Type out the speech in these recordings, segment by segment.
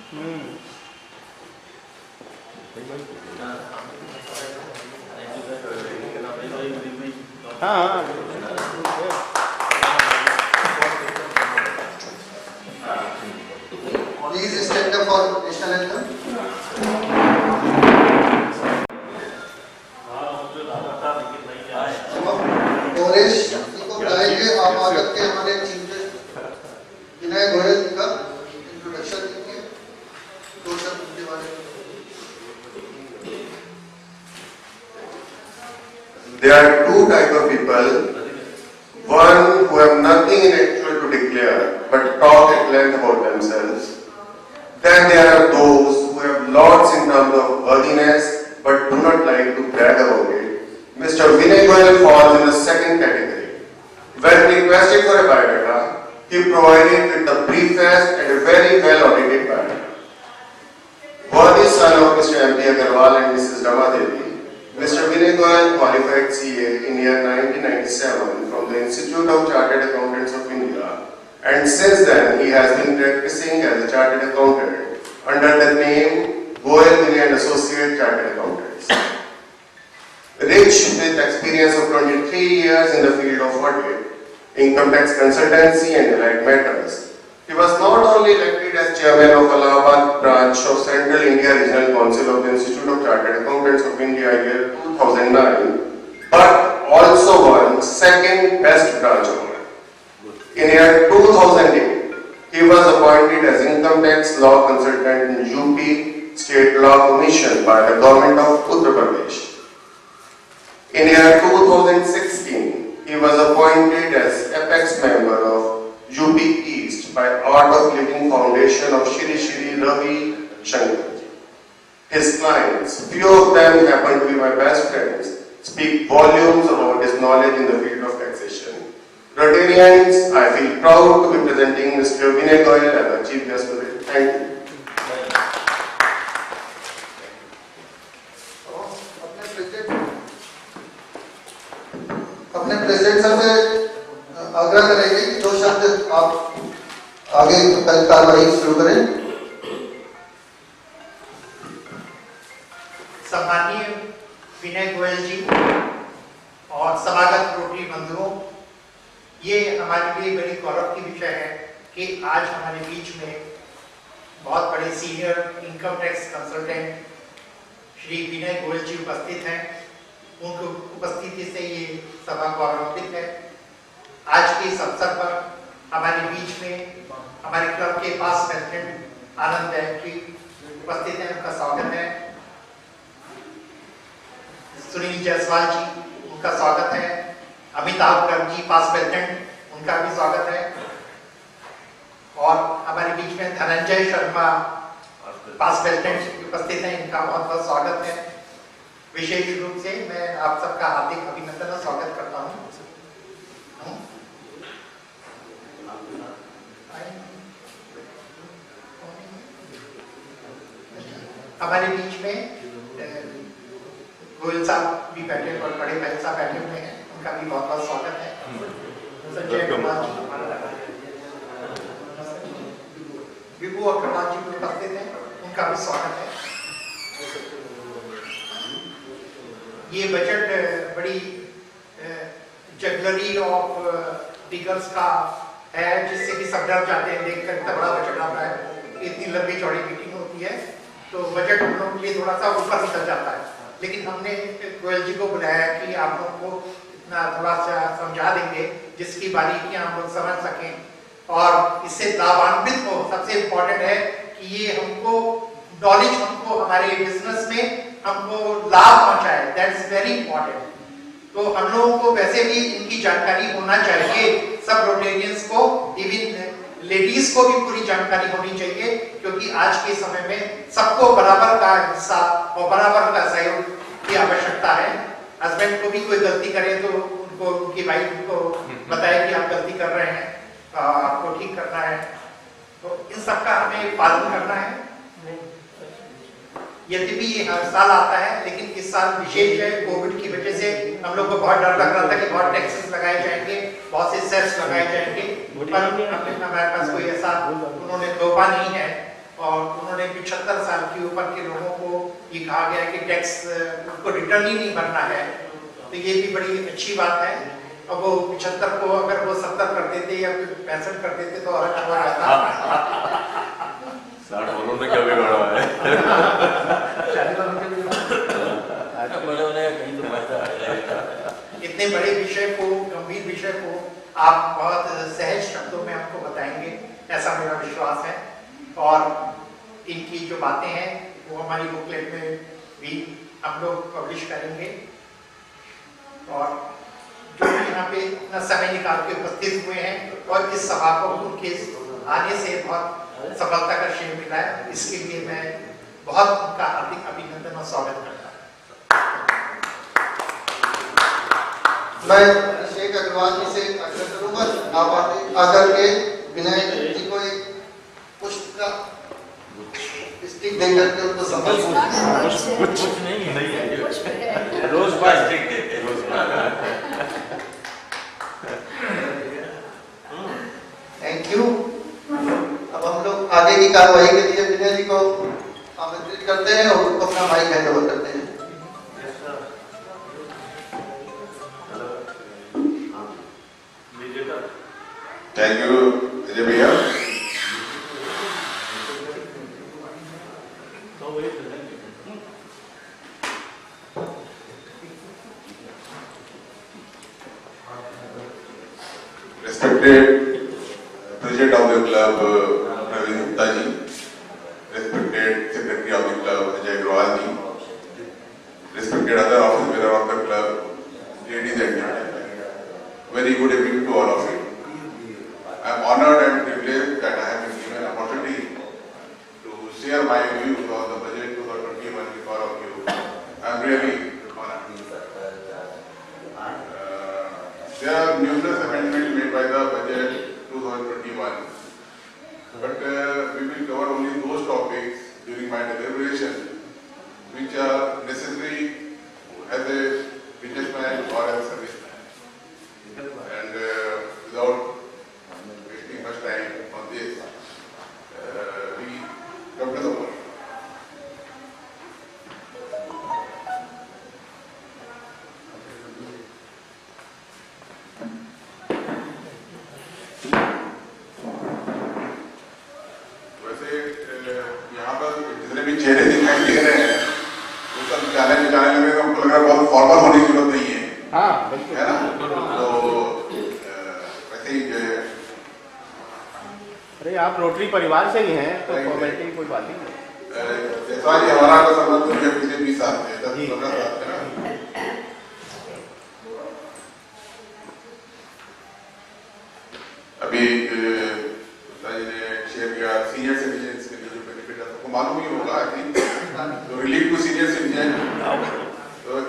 हाँ Please stand up for national anthem. Gauresh जी को बुलाएंगे। आप आकर के हमारे चीफ गेस्ट विनय गोयल जी का इंट्रोडक्शन कीजिए। दो शब्द उनके बारे में। There are two types of people. One who have nothing in actual to declare but talk at length about themselves. Then there are those who have lots in terms of worthiness but do not like to brag about it. Mr. Vinay Goyal falls in the second category. When requested for a biodata, he provided with the briefest and a very well audited biodata. Worthy son of Mr. M.P. Agarwal and Mrs. Rama Devi, Mr. Vinay Goyal qualified CA in year 1997 from the Institute of Chartered Accountants of India, and since then he has been practicing as a chartered accountant under the name Goyal Vinay and Associate Chartered Accountants. Rich with experience of 23 years in the field of audit, income tax consultancy and allied matters, he was not only elected as chairman of Allahabad branch of Central India Regional Council of the Institute of Chartered Accountants of India in year 2009, but also won second best branch award. In year 2008, he was appointed as income tax law consultant in UP State Law Commission by the government of Uttar Pradesh. In year 2016, he was appointed as apex member of UP East by Art of Living Foundation of Shri Shri Ravi Shankar. His clients, few of them happen to be my best friends, speak volumes about his knowledge in the field of taxation. Rotarians, I feel proud to be presenting Mr. Vinay Goyal as the chief guest today. Thank you. अपने president sir से आग्रह करेंगे कि दो शब्द आप आगे कार्रवाई शुरू करें। सम्माननीय विनय गोयल जी और समागत रोटरी बंधुओं, ये हमारे लिए बड़ी गौरव की विषय है कि आज हमारे बीच में बहुत बड़े senior income tax consultant Shri Vinay Goyal ji उपस्थित हैं। उनकी उपस्थिति से ये सभा गौरवान्वित है। आज के इस अवसर पर हमारे बीच में हमारे क्लब के पास प्रेसिडेंट आनंद बैग जी उपस्थित हैं, उनका स्वागत है। सुनील जायसवाल जी, उनका स्वागत है। अमिताभ गर्ग जी पास प्रेसिडेंट, उनका भी स्वागत है। और हमारे बीच में धनंजय शर्मा पास प्रेसिडेंट उपस्थित हैं, इनका बहुत बहुत स्वागत है। विशेष रूप से मैं आप सबका हार्दिक अभिनंदन और स्वागत करता हूँ। हमारे बीच में गोयल साहब भी बैठे और बड़े भाई साहब बैठे हुए हैं, उनका भी बहुत बहुत स्वागत है। संजय कुमार जी, विभू अग्रवाल जी भी उपस्थित हैं, उनका भी स्वागत है। ये बजट बड़ी जगलरी ऑफ फिगर्स का है, जिससे कि सब डर जाते हैं देखकर इतना बड़ा बजट आ रहा है, इतनी लंबी चौड़ी मीटिंग होती है तो बजट हम लोग के लिए थोड़ा सा ऊपर निकल जाता है। लेकिन हमने गोयल जी को बुलाया कि आप लोग को इतना थोड़ा सा समझा देंगे जिसकी बारीकियां हम लोग समझ सकें और इससे लाभान्वित हो। सबसे इम्पोर्टेंट है कि ये हमको नॉलेज, हमको हमारे बिजनेस में हमको लाभ पहुंचाए, दैट्स वेरी इंपॉर्टेंट। तो हम लोगों को वैसे भी इनकी जानकारी होना चाहिए, सब रोटेरियंस को, इवन लेडीज को भी पूरी जानकारी होनी चाहिए, क्योंकि आज के समय में सबको बराबर का हिस्सा और बराबर का सहयोग की आवश्यकता है। हस्बैंड को भी कोई गलती करे तो उनको, उनकी वाइफ को बताए कि आप गलती कर रहे हैं, आपको ठीक करना है। तो इन सब का हमें पालन करना है। यद्यपि ये हर साल आता है, लेकिन इस साल विशेष है। कोविड की वजह से हम लोग को बहुत डर लग रहा था कि बहुत टैक्सेस लगाए जाएंगे, बहुत से सेस लगाए जाएंगे, पर हमारे पास कोई ऐसा उन्होंने तोहफा नहीं है। और उन्होंने 75 साल की ऊपर के लोगों को ये कहा गया है कि टैक्स उनको रिटर्न ही नहीं भरना है, तो ये भी बड़ी अच्छी बात है। अब वो 75 को अगर वो 70 कर देते या फिर 65 कर देते तो और अच्छा हो जाता। 60 उन्होंने क्या बिगाड़ा है? बड़े होने का कहीं तो फायदा है। इतने बड़े विषय को, गंभीर विषय को आप बहुत सहज शब्दों में आपको बताएंगे, ऐसा मेरा विश्वास है। और इनकी जो बातें हैं वो हमारी बुकलेट में भी हम लोग पब्लिश करेंगे। और जो भी यहाँ पे अपना समय निकाल के उपस्थित हुए हैं और इस सभा को उनके आने से बहुत सफलता का श्रेय मिला है, इसके लिए मैं बहुत उनका हार्दिक अभिनंदन और स्वागत करता हूँ। मैं अभिषेक अग्रवाल जी से आग्रह करूंगा, आप आकर के विनय जी को एक पुष्प का स्टिक दे करके उनको संबल कुछ नहीं है, रोज थैंक यू। अब हम लोग आगे की कार्रवाई के लिए विनय जी को आमंत्रित करते हैं और उनको अपना माइक हैंड ओवर करते हैं। थैंक यू अजय भैया। Respected President of the club, Praveen Gupta ji, respected Secretary of the club, Ajay Agrawal ji, respected other office bearer of the club, ladies and gentlemen, very good evening to all of you. I am honored and privileged that I have been given an opportunity to share my views on the budget 2021 with all of you. I am really honored. There are numerous amendments made by the budget 2021, but we will cover only those topics during my deliberation which are necessary as a businessman or as a serviceman. And without wasting much time on this, we come to the point. यहाँ पर जितने भी चेहरे दिखाई दे रहे हैं वो सब जाने लगे तो हमको लग रहा है बहुत फॉर्मल होने की जरूरत नहीं है। हाँ बिल्कुल है ना? तो वैसे ही अरे आप रोटरी परिवार से ही हैं तो फॉर्मेलिटी की कोई बात ही नहीं। जैसा जी हमारा तो संबंध मुझे पिछले 20 साल से 10-15 साल से ना। अभी शेयर किया सीनियर सिटीजन्स के लिए जो बेनिफिट है आपको मालूम ही होगा कि relief to senior citizen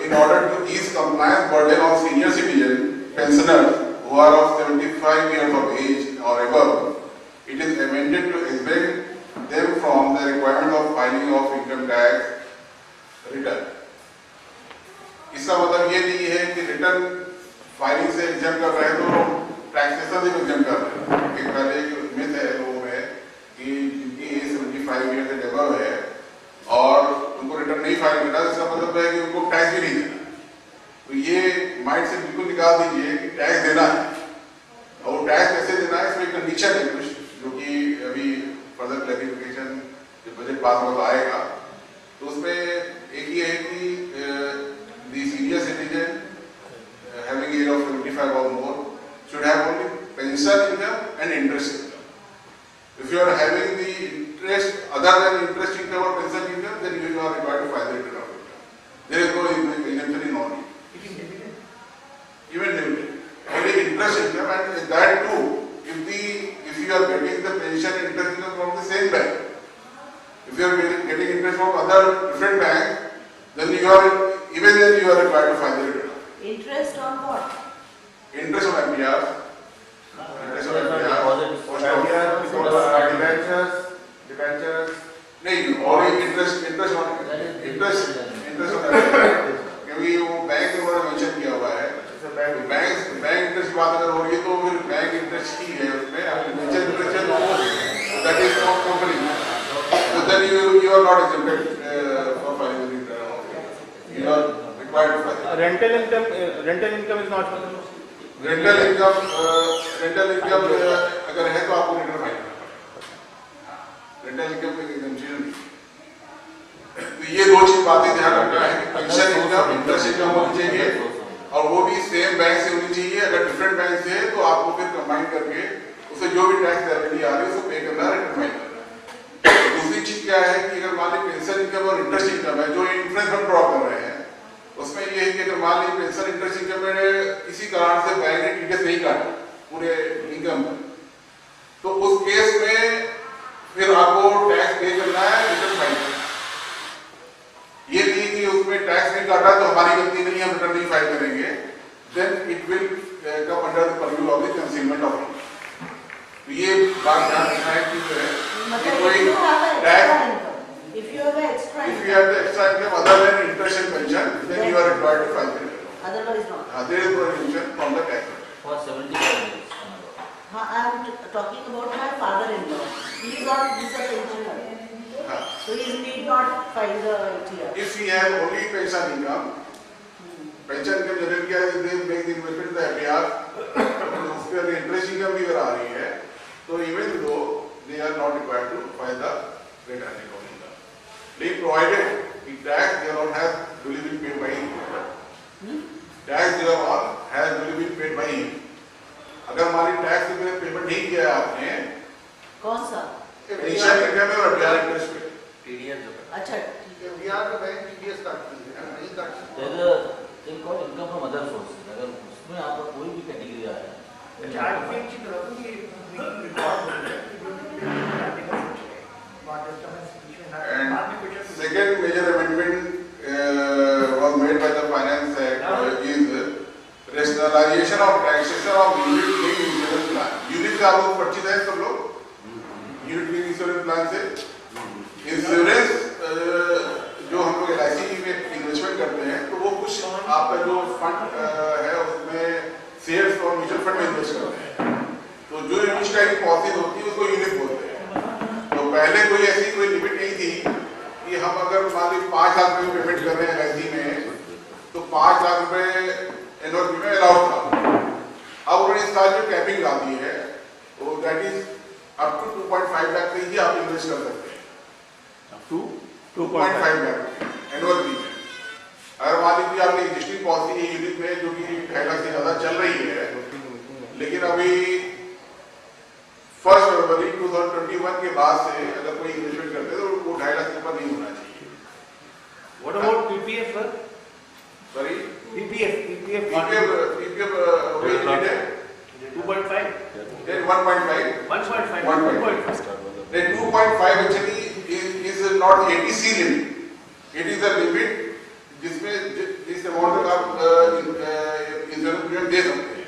in order to ease compliance burden of senior citizen pensioners who are of 75 years of age or above, it is amended to exempt them from the requirement of filing of income tax return. इसका मतलब ये नहीं है कि return filing से exam कर रहे हैं तो टैक्सेशन से एग्जाम कर रहे हैं। एक पहले एक मिथ है लोगों में कि जिनकी एज 75 ईयर से अबव है और उनको रिटर्न नहीं फाइल करना, इसका मतलब है कि उनको टैक्स भी नहीं देना। तो ये माइंड से बिल्कुल निकाल दीजिए कि टैक्स देना है, और वो टैक्स कैसे देना है इसमें कंडीशन है कुछ, जो कि अभी फर्दर क्लैरिफिकेशन जब बजट पास हो तो आएगा। तो उसमें एक ये है कि the senior citizen having age of 75 or more should have only pension income and interest income. If you are having the interest other than interest income or pension income, then you are required to file the return of income. There is no exemption in all. Even dividend. Only interest income, and that too, if you are getting the pension and interest income from the same bank, if you are getting interest from other different banks, then you are required to file the return. Interest on what? Interest on MPR. Interest on MPR. Debentures नहीं, और interest on क्योंकि वो bank में उन्होंने mention किया हुआ है। Bank interest की बात अगर हो रही है तो फिर बैंक इंटरेस्ट ही है उसमें, that is not company. you are required to file. Rental income is not. Rental income अगर है तो आपको रिटर्न फाइल करना पड़ेगा। रेंटल इनकम में एग्जम्पशन नहीं। तो ये दो चीज बातें ध्यान रखना है कि पेंशन इनकम, इंटरेस्ट इनकम होनी चाहिए और वो भी सेम बैंक से होनी चाहिए। अगर डिफरेंट बैंक से है तो आपको फिर कंबाइन करके उसे जो भी टैक्स रेवेन्यू आ रही है उसको पे करना है, रिटर्न फाइल करना है। दूसरी चीज क्या है कि अगर मान ली पेंशन इनकम और इंटरेस्ट इनकम है जो इंटरेस्ट हम ड्रॉ कर रहे हैं, उसमें ये है कि अगर मान ली पेंशन इंटरेस्ट इनकम में किसी कारण से बैंक ने टीडीएस नहीं काटा पूरे इनकम में, तो उस केस में फिर आपको टैक्स पे करना है, रिटर्न फाइल करना है। ये नहीं कि उसमें टैक्स नहीं काटा तो हमारी गलती नहीं, हम रिटर्न नहीं फाइल करेंगे, then it will come under the purview of the concealment of income. तो ये बात ध्यान रखना है कि कोई tax If you have extra if you have the extra income other than interest and pension, then you are required to file the return. otherwise not. There is no exemption from the tax. For 75 days. I am talking about my father-in-law. He is not this a pensioner. So he need not file the TR. If he has only pension income generate किया है, they make the investment in the FDR, उसके अगर interest income भी अगर आ रही है, तो even though they are not required to file the return account. They provided the tax they all have duly been paid by him. Tax they all has duly been paid by him. अगर हमारी tax में payment नहीं किया है आपने, कौन सा? Pension income में और FDR इंटरेस्ट पे, TDS जो अच्छा बिहार में बैंक टीडीएस काटती है, नहीं काटती। there is a thing called income from other sources. अगर उसमें आपका कोई भी कैटेगरी आ रहा है, and second major amendment was made by the Finance Act is rationalization of taxation of unit-linked insurance plan. Unit से आप लोग परिचित हैं सब लोग? Unit-linked insurance plan से इंश्योरेंस जो हम लोग LIC में इन्वेस्टमेंट करते हैं, तो वो कुछ आपका जो फंड है उसमें शेयर्स और म्यूचुअल फंड में इन्वेस्ट करते हैं। तो जो इस टाइप की पॉलिसी होती है उसको यूनिट बोलते हैं। तो पहले कोई ऐसी कोई लिमिट नहीं थी कि हम अगर मान ली 5 लाख रुपए पेमेंट कर रहे हैं LIC में, तो 5 लाख रुपए एनुअल में अलाउड था। अब उन्होंने इस साल जो कैपिंग डाली है, तो that is up to 2.5 lakh तक ही आप इन्वेस्ट कर सकते हैं। 2.5 लाख एनुअल में। अगर मान लीजिए आपकी एग्जिस्टिंग पॉलिसी यूनिट में जो कि 2.5 लाख से ज्यादा चल रही है, लेकिन अभी 1 फरवरी 2021 के बाद से अगर कोई इन्वेस्टमेंट करते हैं तो वो 2.5 लाख से ऊपर नहीं होना चाहिए। What about PPF, sir? Sorry PPF PPF वही limit है 2.5, then 1.5 then 2.5 actually is not ATC limit. It is a limit जिसमें जिस अमाउंट तक आप इंश्योरेंस प्रीमियम दे सकते हैं।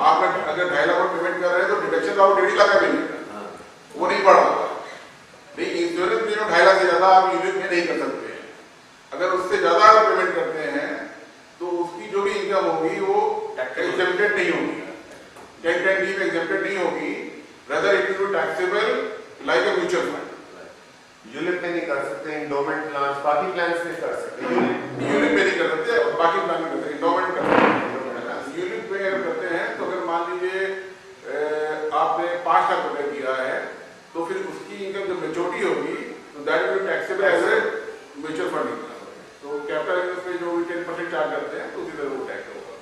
आप अगर 2.5 लाख पेमेंट कर रहे हैं तो डिडक्शन आपको 1.5 लाख का मिलेगा, वो नहीं बढ़ा। लेकिन इंश्योरेंस प्रीमियम 2.5 लाख से ज्यादा आप यूनिट में नहीं कर सकते हैं। अगर उससे ज्यादा अगर पेमेंट करते हैं तो उसकी जो भी इनकम होगी वो एक्सेप्टेड नहीं होगी, 10(10D में एक्सेप्टेड नहीं होगी, rather it will be taxable like a mutual fund. Unit में नहीं कर सकते, इंडोमेंट प्लान, बाकी प्लान्स में कर सकते हैं। यूनिट में नहीं कर सकते, बाकी प्लान में करते हैं, इंडोमेंट करते हैं। यूनिट में अगर करते हैं तो अगर मान लीजिए आपने 5 लाख रुपए किया है, तो फिर उसकी इनकम जब मेच्योरिटी होगी तो that will be taxable as a mutual fund income. तो कैपिटल इनकम पे जो 10% चार्ज करते हैं तो उसी तरह वो टैक्स होगा।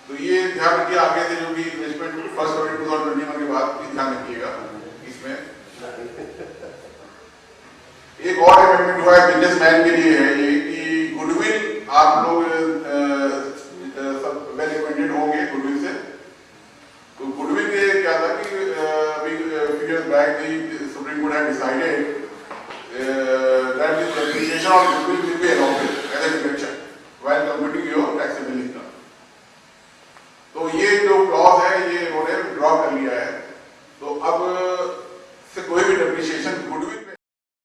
तो ये ध्यान रखिए, आगे से जो भी इन्वेस्टमेंट 1 फरवरी 2021 के बाद ध्यान रखिएगा इसमें। एक और अमेंडमेंट हुआ है बिजनेसमैन के लिए है ये कि गुडविल, आप लोग सब वेल एक्वेंटेड होंगे गुडविल से। तो गुडविल ये क्या था कि अभी few years back the Supreme Court had decided that the depreciation of goodwill will be allowed as a